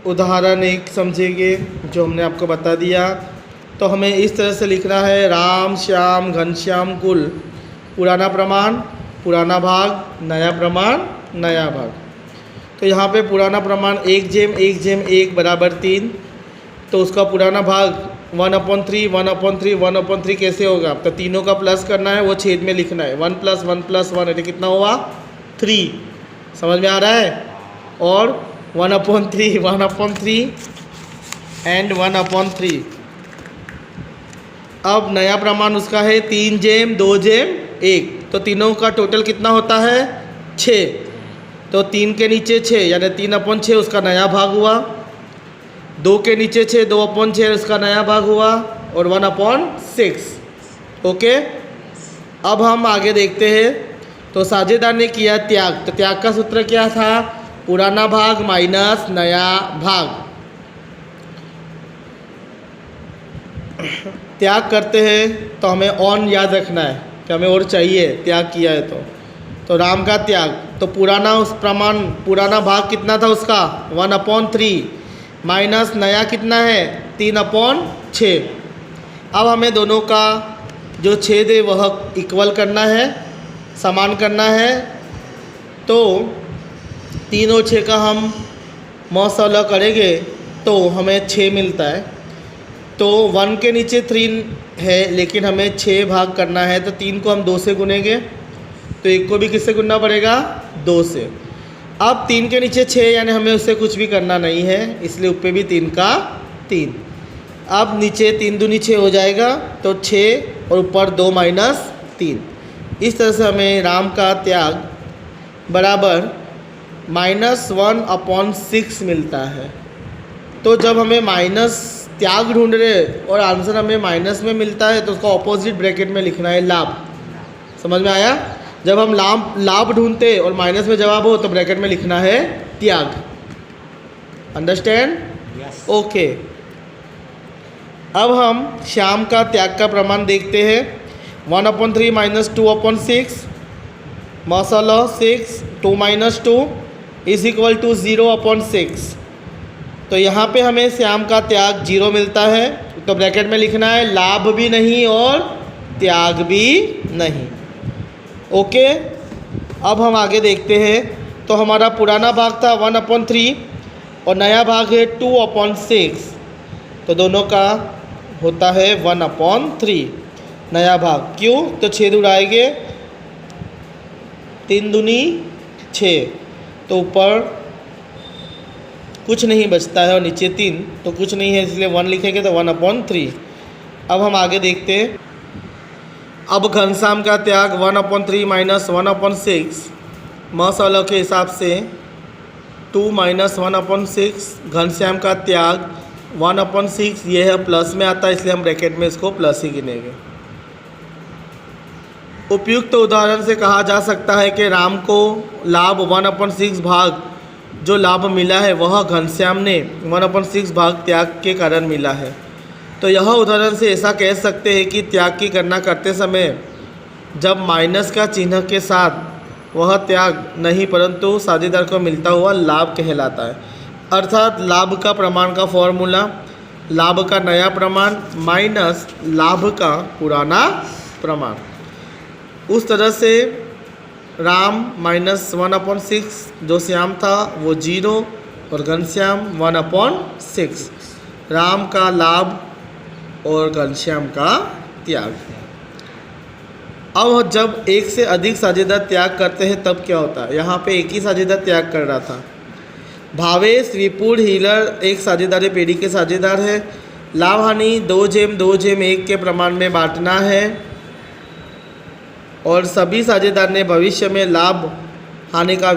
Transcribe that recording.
उदाहरण एक समझेंगे जो हमने आपको बता दिया। तो हमें इस तरह से लिखना है, राम श्याम घनश्याम कुल पुराना प्रमाण पुराना भाग, नया प्रमाण नया भाग। तो यहाँ पे पुराना प्रमाण 1/1 बराबर 3, तो उसका पुराना भाग 1/3 1/3 1/3 कैसे होगा? तो तीनों का प्लस करना है, वो छेद में लिखना है। 1 + 1 + 1 ये कितना हुआ? 3। समझ में आ रहा है? और 1/3 1/3 एंड 1/3। अब नया प्रमाण उसका है 3/2/1, तो तीनों का टोटल कितना होता है? 6। तो 3 के नीचे 6 यानी 3/6 उसका नया भाग हुआ। 2 के नीचे 6 2/6 उसका नया भाग हुआ, और 1/6। ओके, अब हम आगे देखते हैं। तो साझेदार ने किया त्याग, तो त्याग का सूत्र क्या था? पुराना भाग माइनस नया भाग। त्याग करते हैं तो हमें ऑन याद रखना है कि हमें और चाहिए, त्याग किया है तो राम का त्याग, तो पुराना उस प्रमाण पुराना भाग कितना था उसका? 1/3 माइनस नया कितना है? 3/6। अब हमें दोनों का जो छेद है वह इक्वल करना है, समान करना है। तो 3 और 6 का हम मौसला करेंगे तो हमें 6 मिलता है। तो 1 के नीचे 3 है लेकिन हमें 6 भाग करना है, तो 3 को हम 2 से गुनेंगे, तो 1 को भी किससे गुनना पड़ेगा? 2 से। अब 3 के नीचे 6 यानी हमें उससे कुछ भी करना नहीं है, इसलिए ऊपर भी 3 का 3। अब नीचे 3 दूनी 6 हो जाएगा, तो 6 और ऊपर 2 - 3। इस तरह से हमें राम का त्याग बराबर -1/6 मिलता है। तो जब हमें माइनस त्याग ढूंढ रहे और आंसर हमें माइनस में मिलता है, तो उसका ऑपोजिट ब्रैकेट में लिखना है लाभ। समझ में आया? जब हम लाभ ढूंढते और माइनस में जवाब हो तो ब्रैकेट में लिखना है त्याग। अंडरस्टैंड? ओके। अब हम श्याम का त्याग का प्रमाण देखते हैं। 1/3 - 2/6 मौसला 6 2 - 2 = 0/6। तो यहाँ पे हमें श्याम का त्याग 0 मिलता है, तो ब्रैकेट में लिखना है लाभ भी नहीं और त्याग भी नहीं। ओके, अब हम आगे देखते हैं। तो हमारा पुराना भाग था 1/3 और नया भाग है 2/6, तो दोनों का होता है 1/3 नया भाग। क्यों? तो 6 उड़ाएंगे, 3 दूनी 6, तो ऊपर कुछ नहीं बचता है और नीचे 3, तो कुछ नहीं है इसलिए 1 लिखेंगे, तो 1/3। अब हम आगे देखते हैं। अब घनश्याम का त्याग 1/3 - 1/6 मौसला के हिसाब से 2 - 1/6। घनश्याम का त्याग 1/6 ये है, प्लस में आता है इसलिए हम ब्रैकेट में इसको प्लस ही गिनेंगे। उपयुक्त उदाहरण से कहा जा सकता है कि राम को लाभ 1/6 भाग जो लाभ मिला है वह घनश्याम ने 1/6 भाग त्याग के कारण मिला है। तो यह उदाहरण से ऐसा कह सकते हैं कि त्याग की गणना करते समय जब माइनस का चिन्ह के साथ वह त्याग नहीं परंतु साझेदार को मिलता हुआ लाभ कहलाता है। अर्थात लाभ का प्रमाण का फॉर्मूला लाभ का नया प्रमाण माइनस लाभ का पुराना प्रमाण। उस तरह से राम -1/6 जो श्याम था वो 0 और घनश्याम 1/6। राम का लाभ और घनश्याम का त्याग। अब जब एक से अधिक साझेदार त्याग करते हैं तब क्या होता है? यहाँ पे एक ही साझेदार त्याग कर रहा था। भावेश, विपुल, हीलर एक साझेदार पेढ़ी के साझेदार है। लाभ हानि 2/2/1 के प्रमाण में बांटना है और सभी साझेदार ने भविष्य में लाभ हानि का